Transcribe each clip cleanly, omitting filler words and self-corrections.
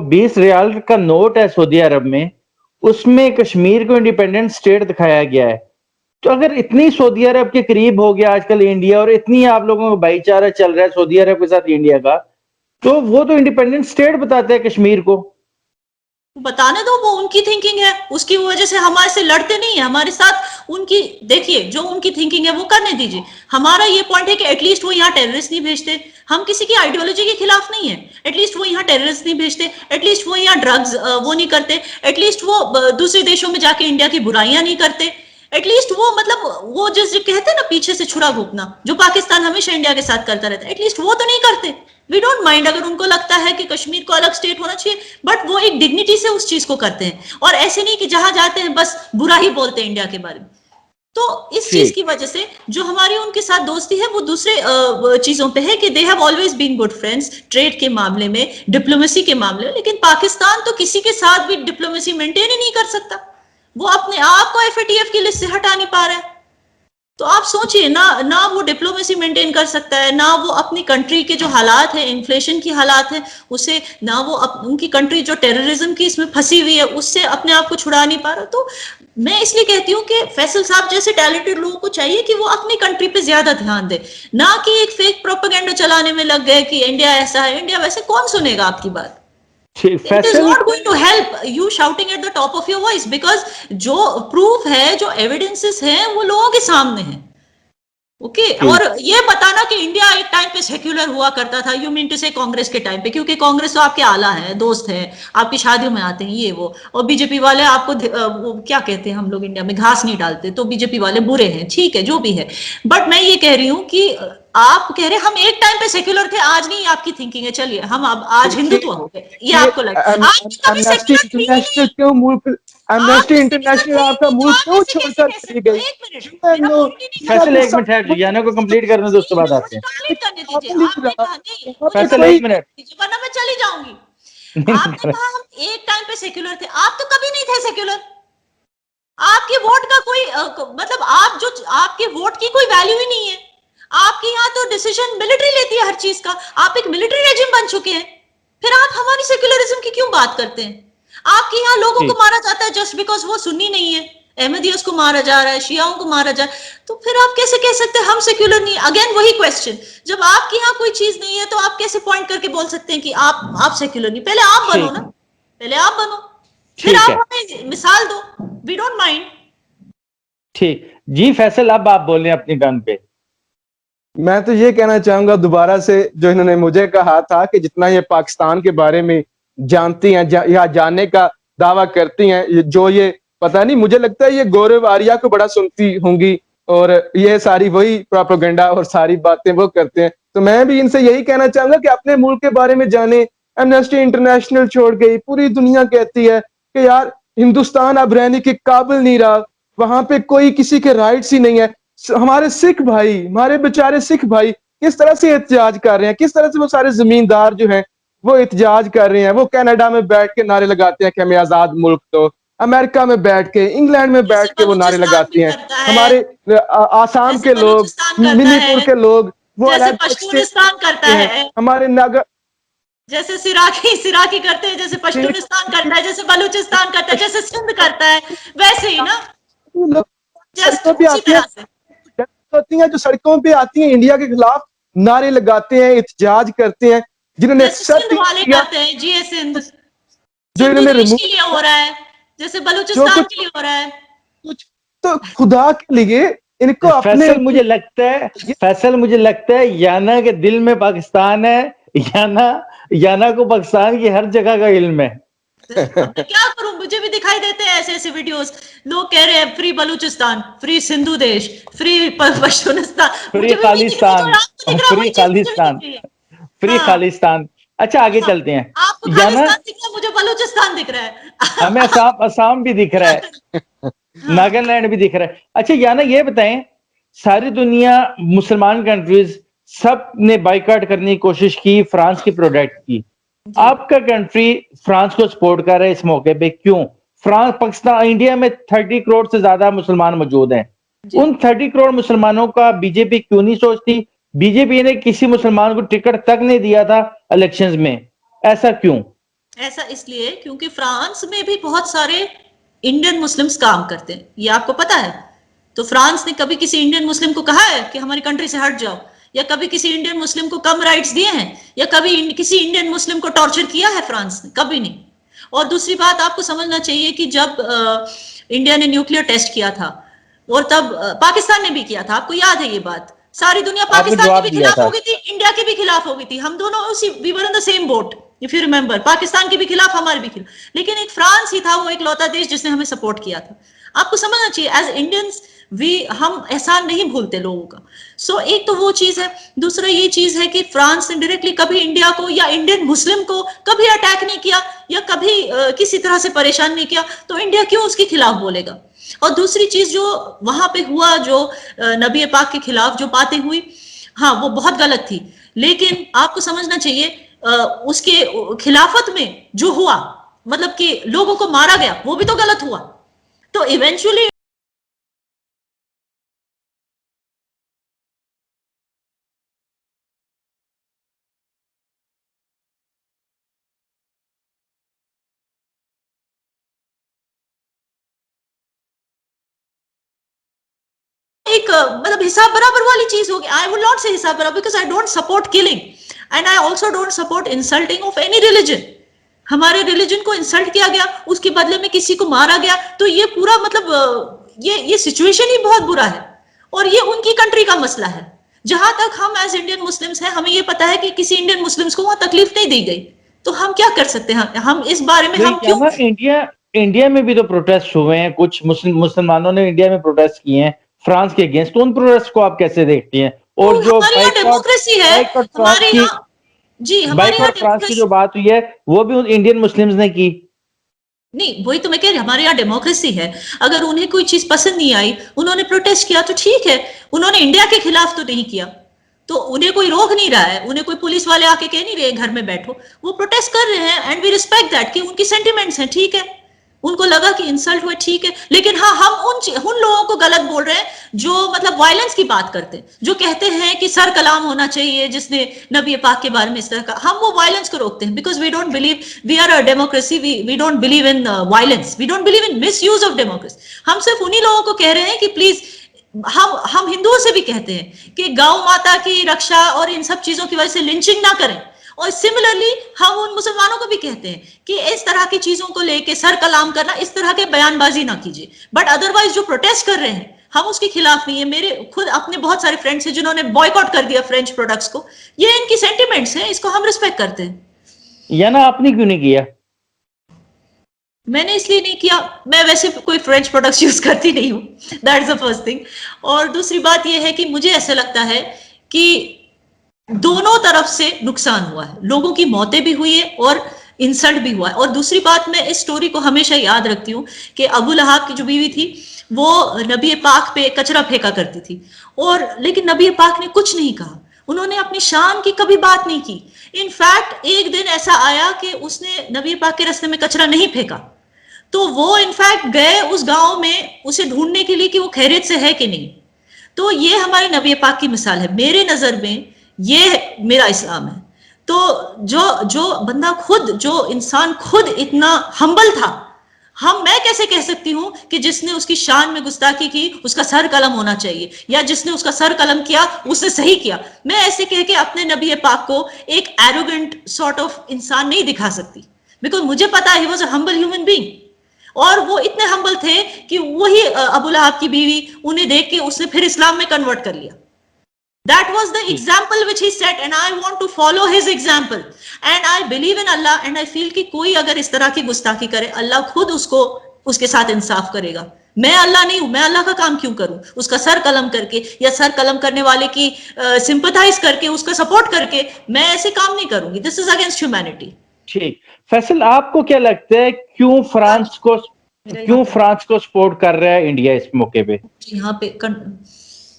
20 रियाल का नोट है सऊदी अरब में, उसमें कश्मीर को इंडिपेंडेंट स्टेट दिखाया गया है। तो अगर इतनी सऊदी अरब के करीब हो गया आजकल इंडिया और इतनी आप लोगों का भाईचारा चल रहा है सऊदी अरब के साथ इंडिया का, तो वो तो इंडिपेंडेंट स्टेट बताते हैं कश्मीर को। बताने दो, वो उनकी थिंकिंग है, उसकी वजह से हमारे से लड़ते नहीं है, हमारे साथ उनकी देखिए जो उनकी थिंकिंग है वो करने दीजिए। हमारा ये पॉइंट है कि एटलीस्ट वो यहाँ टेररिस्ट नहीं भेजते, हम किसी की आइडियोलॉजी के खिलाफ नहीं है, एटलीस्ट वो यहाँ टेररिस्ट नहीं भेजते, एटलीस्ट वो यहाँ ड्रग्स वो नहीं करते, एटलीस्ट वो दूसरे देशों में जाके इंडिया की बुराइयां नहीं करते, एटलीस्ट वो मतलब वो जो कहते हैं ना पीछे से छुरा घोंपना, जो पाकिस्तान हमेशा इंडिया के साथ करता रहता है, एटलीस्ट वो तो नहीं करते। वी डोंट माइंड अगर उनको लगता है कि कश्मीर को अलग स्टेट होना चाहिए, बट वो एक डिग्निटी से उस चीज को करते हैं, और ऐसे नहीं कि जहां जाते हैं बस बुरा ही बोलते हैं इंडिया के बारे में। तो इस चीज की वजह से जो हमारी उनके साथ दोस्ती है वो दूसरे चीजों पे है कि they have always been good friends, trade के मामले में, डिप्लोमेसी के मामले में। लेकिन पाकिस्तान तो किसी के साथ भी डिप्लोमेसी मेंटेन ही नहीं कर सकता, वो अपने आप को एफएटीएफ की लिस्ट से हटा नहीं पा रहा है। तो आप सोचिए ना वो डिप्लोमेसी मेंटेन कर सकता है, ना वो अपनी कंट्री के जो हालात है, इन्फ्लेशन की हालात है उसे, ना वो उनकी कंट्री जो टेररिज्म की इसमें फंसी हुई है उससे अपने आप को छुड़ा नहीं पा रहा। तो मैं इसलिए कहती हूँ कि फैसल साहब जैसे टैलेंटेड लोगों को चाहिए कि वो अपनी कंट्री पे ज्यादा ध्यान दे, ना कि एक फेक प्रोपेगेंडा चलाने में लग गए कि इंडिया ऐसा है, इंडिया वैसे। कौन सुनेगा आपकी बात? It is not going to help you shouting at the top of your voice, because जो प्रूफ है, जो एविडेंसेस हैं वो लोगों के सामने है। ओके और ये बताना कि इंडिया एक टाइम पे सेक्युलर हुआ करता था, यू मीन टू से कांग्रेस के टाइम पे, क्योंकि कांग्रेस तो आपके आला है, दोस्त है, आपकी शादियों में आते हैं ये वो, और बीजेपी वाले आपको वो क्या कहते हैं, हम लोग इंडिया में घास नहीं डालते तो बीजेपी वाले बुरे हैं, ठीक है जो भी है। बट मैं ये कह रही हूँ कि आप कह रहे हम एक टाइम पे सेक्युलर थे, आज नहीं, आपकी थिंकिंग है चलिए हम अब आज हिंदुत्व हो गए, ये आपको लगता है? आज कभी सेक्युलर थी ही नहीं। क्यों मुल्क एमनेस्टी इंटरनेशनल आपका मुल्क क्यों छोड़कर चली गई? फैसल एक मिनट है, याना को कंप्लीट करने दो, उसके बाद आते हैं। करने दीजिए, आपने कहा नहीं, फैसल एक मिनट, वरना मैं चली जाऊंगी। आपने कहा हम एक टाइम पे सेक्युलर थे, आप तो कभी नहीं थे सेक्युलर। आपके वोट का कोई मतलब आप जो आपके वोट की कोई वैल्यू ही नहीं है। आपके यहाँ तो डिसीजन मिलिट्री लेती है हर चीज का, आप एक मिलिट्री रेजिम बन चुके हैं, फिर आप हमारी सेक्युलरिज्म की क्यों बात करते हैं? आपके यहाँ लोगों को मारा जाता है जस्ट बिकॉज वो सुन्नी नहीं है, अहमदियस को मारा जा रहा है, शियाओं को मारा जा रहा है, तो फिर आप कैसे कह सकते हैं हम सेक्युलर नहीं? अगेन वही क्वेश्चन, जब आपके यहाँ कोई चीज नहीं है तो आप कैसे पॉइंट करके बोल सकते हैं कि आप सेक्युलर नहीं? पहले आप बनो ना, पहले आप बनो, फिर आप हमें मिसाल दो, वी डोंट माइंड। ठीक जी फैसल, अब आप बोल रहे हैं अपनी गन पे। मैं तो ये कहना चाहूंगा दोबारा से, जो इन्होंने मुझे कहा था कि जितना ये पाकिस्तान के बारे में जानती हैं या जानने का दावा करती हैं, जो ये पता नहीं, मुझे लगता है ये गौरव आर्या को बड़ा सुनती होंगी और ये सारी वही प्रोपेगेंडा और सारी बातें वो करते हैं। तो मैं भी इनसे यही कहना चाहूंगा कि अपने मुल्क के बारे में जाने। एमनेस्टी इंटरनेशनल छोड़ गई, पूरी दुनिया कहती है कि यार हिंदुस्तान अब रहने के काबिल नहीं रहा, वहां पे कोई किसी के राइट्स ही नहीं है। हमारे सिख भाई, हमारे बेचारे सिख भाई किस तरह से एहतजाज कर रहे हैं, किस तरह से वो सारे जमींदार जो हैं वो एहतजाज कर रहे हैं। वो कनाडा में बैठ के नारे लगाते हैं कि हमें आजाद मुल्क दो, अमेरिका में बैठ के, इंग्लैंड में बैठ के वो नारे लगाती हैं। हमारे आसाम के लोग, मणिपुर के लोग, वो पश्तूनिस्तान करता है, हमारे नागा जैसे सिराकी करते हैं, जैसे पश्तूनिस्तान करता है, जैसे बलूचिस्तान करता है, जैसे सिंध करता है, वैसे ही ना सड़कों पे आती हैं, जो सड़कों पे आती हैं इंडिया के खिलाफ नारे लगाते हैं, एहतजाज करते हैं, जिन्होंने सिंध वाले करते हैं जी, सिंध जो इन्होंने के लिए हो रहा है, जैसे बलूचिस्तान के लिए हो रहा है। तो खुदा के लिए इनको अपने, मुझे लगता है याना के दिल में पाकिस्तान है, याना को पाकिस्तान की हर जगह का इल्म है। क्या करूं, मुझे भी दिखाई देते हैं ऐसे ऐसे वीडियोस, लोग कह रहे हैं फ्री बलूचिस्तान, फ्री सिंधु देश, free Pashtunistan, free Khalistan, free Khalistan, free Khalistan. अच्छा आगे चलते हैं। आपको खालिस्तान दिख रहा है, मुझे बलूचिस्तान दिख रहा है, हमें असम भी दिख रहा है, नागालैंड भी दिख रहा है। अच्छा याना ये बताएं, सारी दुनिया मुसलमान कंट्रीज सब ने बाइकआउट करने की कोशिश की फ्रांस की प्रोडक्ट की, आपका कंट्री फ्रांस को सपोर्ट कर रहा है इस मौके पे, क्यों? फ्रांस, पाकिस्तान, इंडिया में 30 करोड़ से ज्यादा मुसलमान मौजूद हैं, उन 30 करोड़ मुसलमानों का बीजेपी क्यों नहीं सोचती? बीजेपी ने किसी मुसलमान को टिकट तक नहीं दिया था इलेक्शंस में, ऐसा क्यों? ऐसा इसलिए क्योंकि फ्रांस में भी बहुत सारे इंडियन मुस्लिम्स काम करते हैं, ये आपको पता है। तो फ्रांस ने कभी किसी इंडियन मुस्लिम को कहा है कि हमारी कंट्री से हट जाओ, या कभी किसी इंडियन मुस्लिम को कम राइट्स दिए हैं, या कभी किसी इंडियन मुस्लिम को टॉर्चर किया है फ्रांस ने? कभी नहीं। और दूसरी बात आपको समझना चाहिए कि जब इंडिया ने न्यूक्लियर टेस्ट किया था, और तब पाकिस्तान ने भी किया था, आपको याद है ये बात। सारी दुनिया आपने पाकिस्तान के जवाब भी दिया खिलाफ था। हो गई थी, इंडिया के भी खिलाफ हो गई थी, हम दोनों उसी we were in the same boat, if you remember. Pakistan के भी खिलाफ, हमारे भी खिलाफ, लेकिन एक फ्रांस ही था वो एक लौता देश जिसने हमें सपोर्ट किया था। आपको समझना चाहिए एज इंडियंस हम एहसान नहीं भूलते लोगों का। सो एक तो वो चीज है। दूसरा ये चीज है कि फ्रांस ने डायरेक्टली कभी इंडिया को या इंडियन मुस्लिम को कभी अटैक नहीं किया, या कभी किसी तरह से परेशान नहीं किया, तो इंडिया क्यों उसके खिलाफ बोलेगा? और दूसरी चीज जो वहां पे हुआ, जो नबी पाक के खिलाफ जो बातें हुई, हाँ वो बहुत गलत थी, लेकिन आपको समझना चाहिए उसके खिलाफत में जो हुआ, मतलब कि लोगों को मारा गया, वो भी तो गलत हुआ। तो इवेंचुअली एक मतलब हिसाब बराबर वाली चीज होगी। आई वुड नॉट से हिसाब बराबर, because I don't support killing and I also don't support insulting of any religion. हमारे रिलीजन को इंसल्ट किया गया, उसके बदले में किसी को मारा गया, तो ये पूरा मतलब ये सिचुएशन ही बहुत बुरा है, और ये उनकी कंट्री का मसला है। जहां तक हम एज इंडियन मुस्लिम्स हैं, हमें ये पता है कि किसी इंडियन मुस्लिम्स को वहां तकलीफ नहीं दी गई, तो हम क्या कर सकते हैं? हम इस बारे में नहीं हम क्या क्यों? ना, इंडिया में भी तो प्रोटेस्ट हुए हैं, कुछ मुसलमानों ने इंडिया में प्रोटेस्ट किए हैं फ्रांस के अगेंस्ट। तो उन प्रोटेस्ट को आप कैसे देखती हैं? और तो जो हमारे यहाँ डेमोक्रेसी है, बाइकआउट फ्रांस हमारे की यहाँ, जी हमारे यहाँ बाइकआउट फ्रांस की जो डेमोक्रेसी। बात हुई है, वो भी उन इंडियन मुस्लिम्स ने की। नहीं, वही तो मैं कह रही, हमारे यहाँ डेमोक्रेसी है। अगर उन्हें कोई चीज पसंद नहीं आई, उन्होंने प्रोटेस्ट किया तो ठीक है। उन्होंने इंडिया के खिलाफ तो नहीं किया, तो उन्हें कोई रोक नहीं रहा है, उन्हें कोई पुलिस वाले आके कह नहीं रहे घर में बैठो, वो प्रोटेस्ट कर रहे हैं, एंड वी रिस्पेक्ट दैट कि उनकी सेंटिमेंट्स हैं, ठीक है। उनको लगा कि इंसल्ट हुआ, ठीक है। लेकिन हाँ, हम उन लोगों को गलत बोल रहे हैं जो मतलब वायलेंस की बात करते हैं, जो कहते हैं कि सर कलाम होना चाहिए जिसने नबी पाक के बारे में इस तरह का, हम वो वायलेंस को रोकते हैं, because we don't believe, we are a democracy, we don't believe in violence, we don't believe in misuse of democracy. हम सिर्फ उन्हीं लोगों को कह रहे हैं कि प्लीज, हम हिंदुओं से भी कहते हैं कि गौ माता की रक्षा और इन सब चीजों की वजह से लिंचिंग ना करें, और सिमिलरली हम उन मुसलमानों को भी कहते हैं कि इस तरह की चीजों को लेके सर कलाम करना, इस तरह के बयानबाजी ना कीजिए। बट अदरवाइज जो प्रोटेस्ट कर रहे हैं, हम उसके खिलाफ नहीं है। मेरे खुद अपने बहुत सारे फ्रेंड्स हैं जिन्होंने बॉयकॉट कर दिया फ्रेंच प्रोडक्ट्स को, ये इनकी सेंटिमेंट्स हैं, इसको हम रिस्पेक्ट करते हैं। या ना, आपने क्यों नहीं किया? मैंने इसलिए नहीं किया, मैं वैसे कोई फ्रेंच प्रोडक्ट्स यूज करती नहीं हूँ, that is the first thing. और दूसरी बात यह है कि मुझे ऐसा लगता है कि दोनों तरफ से नुकसान हुआ है, लोगों की मौतें भी हुई है और इंसल्ट भी हुआ है। और दूसरी बात, मैं इस स्टोरी को हमेशा याद रखती हूँ कि अबू लहाब की जो बीवी थी, वो नबी पाक पे कचरा फेंका करती थी, और लेकिन नबी पाक ने कुछ नहीं कहा, उन्होंने अपनी शान की कभी बात नहीं की। इनफैक्ट एक दिन ऐसा आया कि उसने नबी पाक के रास्ते में कचरा नहीं फेंका, तो वो इनफैक्ट गए उस गांव में उसे ढूंढने के लिए कि वो खैरियत से है कि नहीं। तो ये हमारे नबी पाक की मिसाल है, मेरे नजर में ये मेरा इस्लाम है। तो जो जो बंदा खुद, जो इंसान खुद इतना हम्बल था, मैं कैसे कह सकती हूं कि जिसने उसकी शान में गुस्ताखी की उसका सर कलम होना चाहिए, या जिसने उसका सर कलम किया उसने सही किया? मैं ऐसे कह के अपने नबी पाक को एक एरोगेंट सॉर्ट ऑफ इंसान नहीं दिखा सकती, बिकॉज मुझे पता है he was a humble human being. और वो इतने हम्बल थे कि वही अबू लहाब की बीवी, उन्हें देख के उसने फिर इस्लाम में कन्वर्ट कर लिया। That was the example which he set, and I want to follow his example. And I believe in Allah, and I feel कि कोई अगर इस तरह की गुस्ताखी करे, अल्लाह खुद उसको उसके साथ इंसाफ करेगा। मैं अल्लाह नहीं हूं, मैं अल्लाह का काम क्यों करूं? उसका सर कलम करके या सर कलम करने वाले की सिंपथाइज करके, उसका सपोर्ट करके मैं ऐसे काम नहीं करूंगी। This is against humanity. ठीक। फैसल, आपको क्या लगता है क्यों फ्रांस को सपोर्ट कर रहा है इंडिया इस मौके पे? यहाँ पे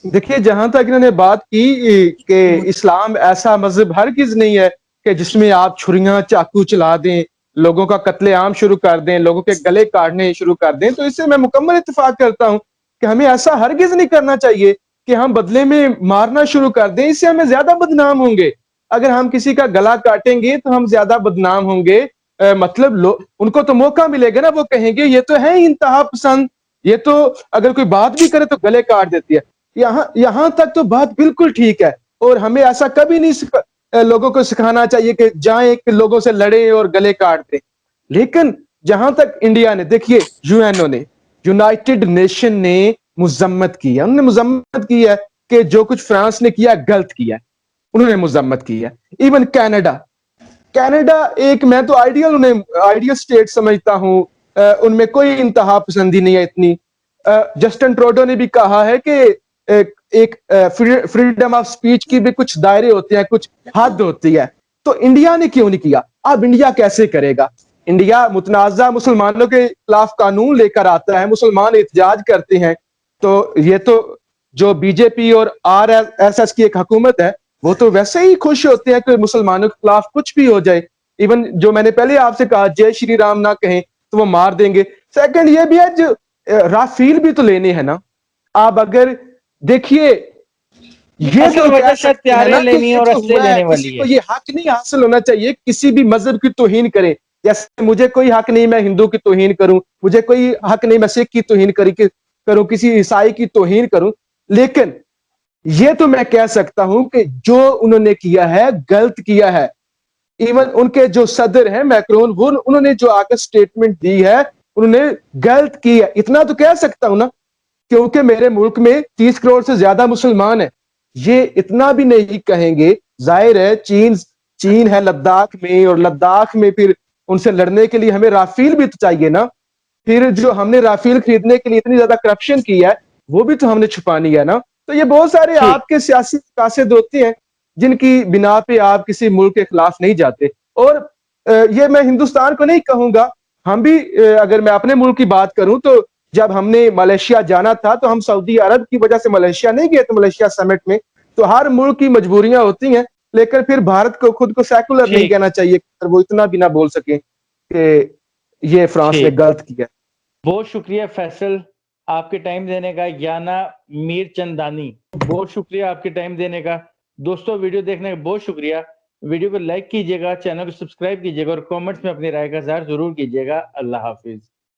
देखिए, जहां तक इन्होंने बात की कि इस्लाम ऐसा मजहब हरगिज नहीं है कि जिसमें आप छुरियां चाकू चला दें, लोगों का कत्लेआम शुरू कर दें, लोगों के गले काटने शुरू कर दें। तो इससे मैं मुकम्मल इत्तेफाक करता हूं कि हमें ऐसा हरगिज नहीं करना चाहिए कि हम बदले में मारना शुरू कर दें। इससे हमें ज्यादा बदनाम होंगे। अगर हम किसी का गला काटेंगे तो हम ज्यादा बदनाम होंगे। मतलब उनको तो मौका मिलेगा ना, वो कहेंगे ये तो है इंतहा पसंद, ये तो अगर कोई बात भी करे तो गले काट देती है। यहाँ तक तो बात बिल्कुल ठीक है, और हमें ऐसा कभी नहीं लोगों को सिखाना चाहिए कि जाएं कि लोगों से लड़े और गले काट दें। लेकिन जहां तक इंडिया ने, देखिए यूएनओ ने, यूनाइटेड नेशन ने मुजम्मत की है, उन्होंने मुजम्मत की है कि जो कुछ फ्रांस ने किया गलत किया, उन्होंने मुजम्मत की है। इवन कनाडा, कनाडा एक, मैं तो आइडियल स्टेट समझता हूं, उनमें कोई इंतहा पसंदी नहीं है इतनी। जस्टिन ट्रूडो ने भी कहा है कि एक फ्रीडम ऑफ स्पीच की भी कुछ दायरे होते हैं, कुछ हद होती है। तो इंडिया ने क्यों नहीं किया? अब इंडिया कैसे करेगा? इंडिया मुतनाज़ा मुसलमानों के खिलाफ कानून लेकर आता है, मुसलमान एहतजाज करते हैं, तो ये तो जो बीजेपी और आरएसएस की एक हुकूमत है, वो तो वैसे ही खुश होते हैं कि मुसलमानों के खिलाफ कुछ भी हो जाए। इवन जो मैंने पहले आपसे कहा, जय श्री राम ना कहें तो वो मार देंगे। सेकंड ये भी है, जो राफेल भी तो लेने हैं ना। आप अगर देखिए, ये तो वजह कह से सकते हैं ना कि लेनी ये और जो असले हुआ है, लेने किसी वाली को है। ये हक नहीं हासिल होना चाहिए किसी भी मजहब की तौहीन करे। जैसे मुझे कोई हक नहीं मैं हिंदू की तौहीन करूं, मुझे कोई हक नहीं मैं सिख की तौहीन करूं, किसी ईसाई की तौहीन करूं। लेकिन ये तो मैं कह सकता हूं कि जो उन्होंने किया है गलत किया है। इवन उनके जो सदर हैं मैक्रोन, वो उन्होंने जो आकर स्टेटमेंट दी है, उन्होंने गलत की है, इतना तो कह सकता हूं ना, क्योंकि मेरे मुल्क में 30 करोड़ से ज्यादा मुसलमान है। ये इतना भी नहीं कहेंगे। जाहिर है चीन है लद्दाख में, और लद्दाख में फिर उनसे लड़ने के लिए हमें राफेल भी तो चाहिए ना। फिर जो हमने राफेल खरीदने के लिए इतनी ज्यादा करप्शन की है, वो भी तो हमने छुपानी है ना। तो ये बहुत सारे ठीक। आपके सियासी मकासद होते हैं जिनकी बिना पे आप किसी मुल्क के खिलाफ नहीं जाते। और ये मैं हिंदुस्तान को नहीं कहूंगा, हम भी अगर मैं अपने मुल्क की बात करूं तो जब हमने मलेशिया जाना था तो हम सऊदी अरब की वजह से मलेशिया नहीं गए थे, मलेशिया समिट में। तो हर मुल्क की मजबूरियां होती हैं, लेकिन फिर भारत को खुद को सेकुलर नहीं ठीक। कहना चाहिए, वो इतना भी ना बोल सके कि ये फ्रांस ने ठीक। गलत किया। बहुत शुक्रिया फैसल, आपके टाइम देने का। याना मीर चंदानी, बहुत शुक्रिया आपके टाइम देने का। दोस्तों, वीडियो देखने का बहुत शुक्रिया। वीडियो को लाइक कीजिएगा, चैनल को सब्सक्राइब कीजिएगा और कमेंट्स में अपनी राय का इज़हार जरूर कीजिएगा। अल्लाह हाफिज।